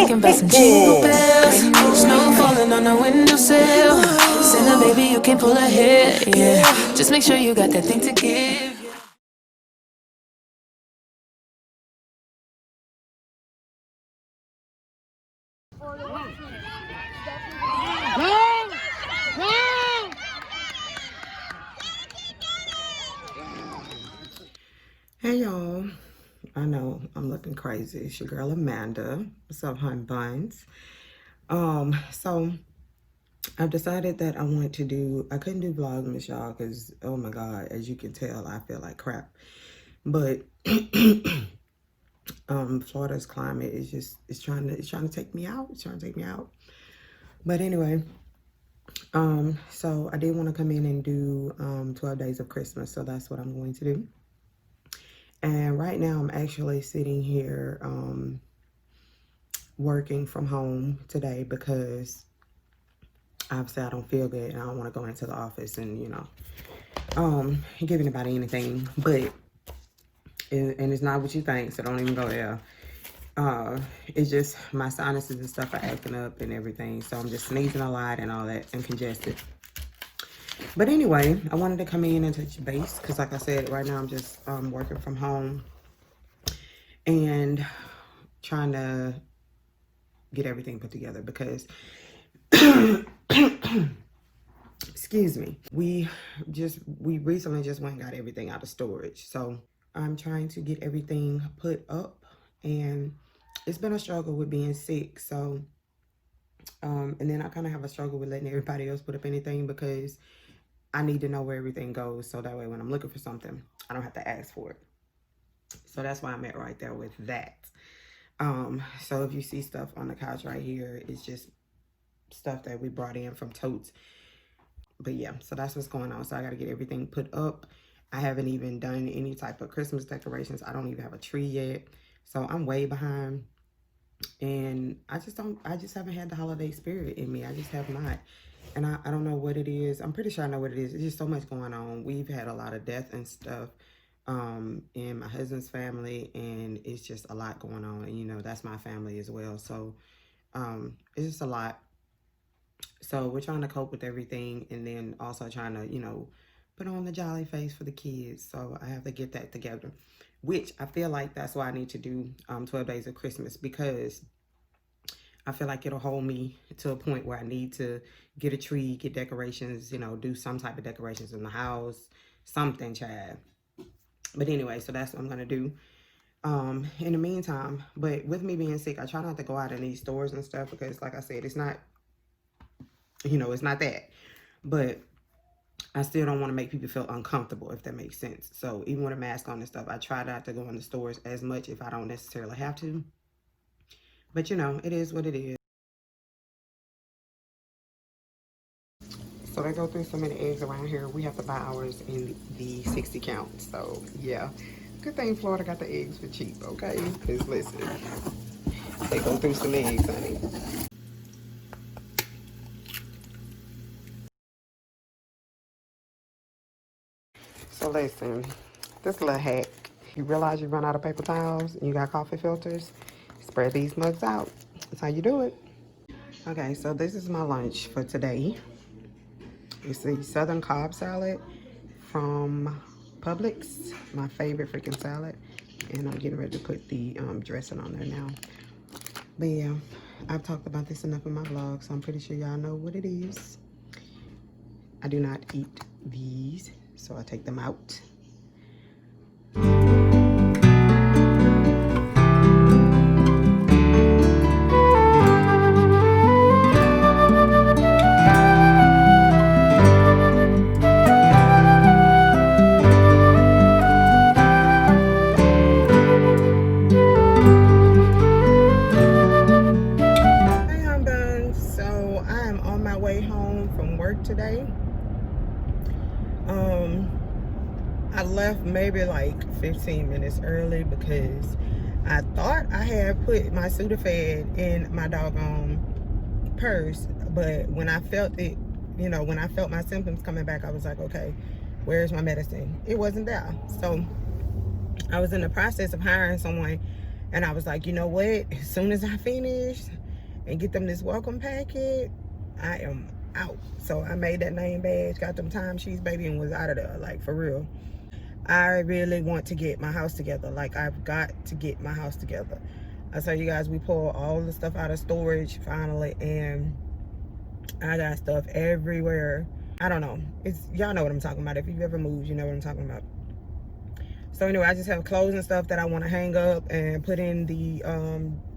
thinking about some jingle bells. Snow falling on the windowsill. Santa baby, you can pull a hair, yeah. Just make sure you got that thing to give. Hey y'all, I know I'm looking crazy. It's your girl Amanda. What's up, hun buns? So I've decided that I want to do, I couldn't do vlogmas, y'all, because oh my god, as you can tell, I feel like crap. But Florida's climate is just it's trying to take me out. It's trying to take me out. But anyway, so I did want to come in and do 12 days of Christmas, so that's what I'm going to do. And right now I'm actually sitting here working from home today because obviously I don't feel good and I don't want to go into the office and, you know, give anybody anything. But, and it's not what you think, so don't even go there. It's just my sinuses and stuff are acting up and everything. So I'm just sneezing a lot and all that and congested. But anyway, I wanted to come in and touch base because like I said, right now I'm just working from home and trying to get everything put together because excuse me, we recently just went and got everything out of storage. So I'm trying to get everything put up, and it's been a struggle with being sick. So and then I kind of have a struggle with letting everybody else put up anything because I need to know where everything goes, so that way when I'm looking for something, I don't have to ask for it. So that's why I'm at right there with that. So if you see stuff on the couch right here, it's just stuff that we brought in from totes. But yeah, so that's what's going on. So I got to get everything put up. I haven't even done any type of Christmas decorations. I don't even have a tree yet. So I'm way behind. And I just haven't had the holiday spirit in me. I just have not. And I don't know what it is. I'm pretty sure I know what it is. There's just so much going on. We've had a lot of death and stuff in my husband's family, and it's just a lot going on. And, you know, that's my family as well. So it's just a lot. So we're trying to cope with everything, and then also trying to, you know, put on the jolly face for the kids. So I have to get that together, which I feel like that's why I need to do 12 days of Christmas, because I feel like it'll hold me to a point where I need to get a tree, get decorations, you know, do some type of decorations in the house, something, child. But anyway, so that's what I'm going to do in the meantime. But with me being sick, I try not to go out in these stores and stuff because, like I said, it's not, you know, it's not that. But I still don't want to make people feel uncomfortable, if that makes sense. So even with a mask on and stuff, I try not to go in the stores as much if I don't necessarily have to. But, you know, it is what it is. So they go through so many eggs around here. We have to buy ours in the 60 count. So, yeah. Good thing Florida got the eggs for cheap, okay? Because, listen, they go through some eggs, honey. So, listen, this little hack. You realize you run out of paper towels and you got coffee filters? Spread these mugs out. That's how you do it. Okay, so this is my lunch for today. It's the Southern Cobb salad from Publix, my favorite freaking salad. And I'm getting ready to put the dressing on there now. But yeah, I've talked about this enough in my vlog, so I'm pretty sure y'all know what it is. I do not eat these, so I take them out. Today I left maybe like 15 minutes early because I thought I had put my Sudafed in my doggone purse, but when I felt it, you know, when I felt my symptoms coming back, I was like, okay, where's my medicine? It wasn't there. So I was in the process of hiring someone, And I was like, you know what? As soon as I finish and get them this welcome packet, I am out. So I made that name badge, got them timesheets, baby, and was out of there. Like, for real. I really want to get my house together. Like, I've got to get my house together. I tell you guys, we pulled all the stuff out of storage finally, and I got stuff everywhere. I don't know. Y'all know what I'm talking about. If you've ever moved, you know what I'm talking about. So anyway, I just have clothes and stuff that I want to hang up and put in the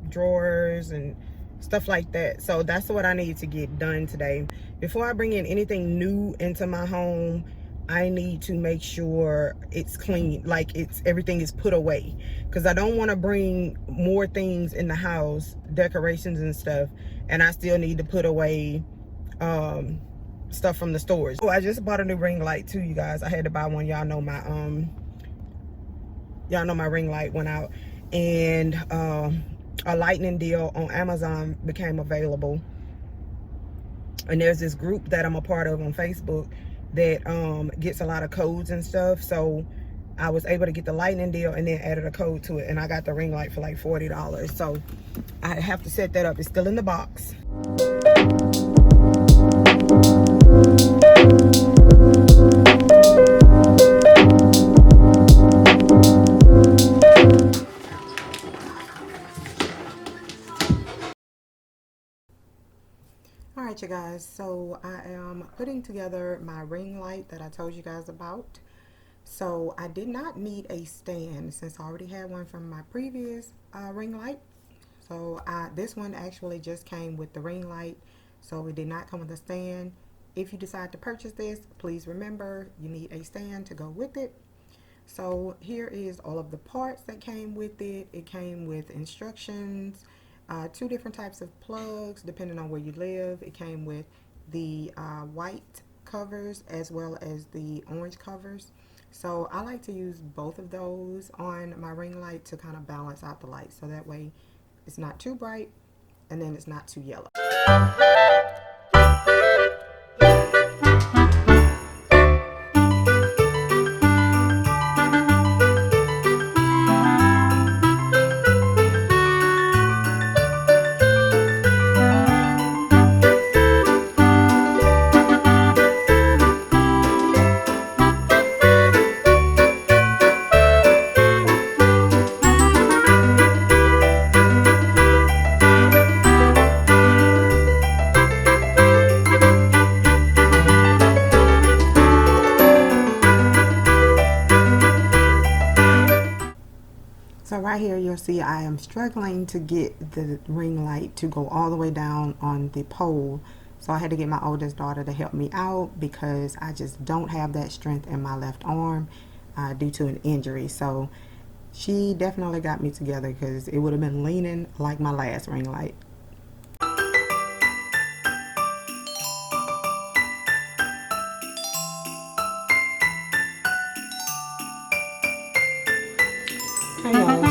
drawers and stuff like that. So that's what I need to get done today. Before I bring in anything new into my home, I need to make sure it's clean, like everything is put away, because I don't want to bring more things in the house, decorations and stuff, and I still need to put away stuff from the storage. Oh, I just bought a new ring light too, you guys. I had to buy one. Y'all know my ring light went out, and a lightning deal on Amazon became available. And there's this group that I'm a part of on Facebook that gets a lot of codes and stuff. So I was able to get the lightning deal and then added a code to it, and I got the ring light for like $40. So I have to set that up. It's still in the box. All right, you guys, so I am putting together my ring light that I told you guys about. So I did not need a stand since I already had one from my previous ring light. So this one actually just came with the ring light, so it did not come with a stand. If you decide to purchase this, please remember you need a stand to go with it. So here is all of the parts that came with it. It came with instructions, 2 different types of plugs depending on where you live. It came with the white covers as well as the orange covers. So I like to use both of those on my ring light to kind of balance out the light, so that way it's not too bright and then it's not too yellow. So right here you'll see I am struggling to get the ring light to go all the way down on the pole. So I had to get my oldest daughter to help me out because I just don't have that strength in my left arm due to an injury. So she definitely got me together because it would have been leaning like my last ring light. Hey y'all.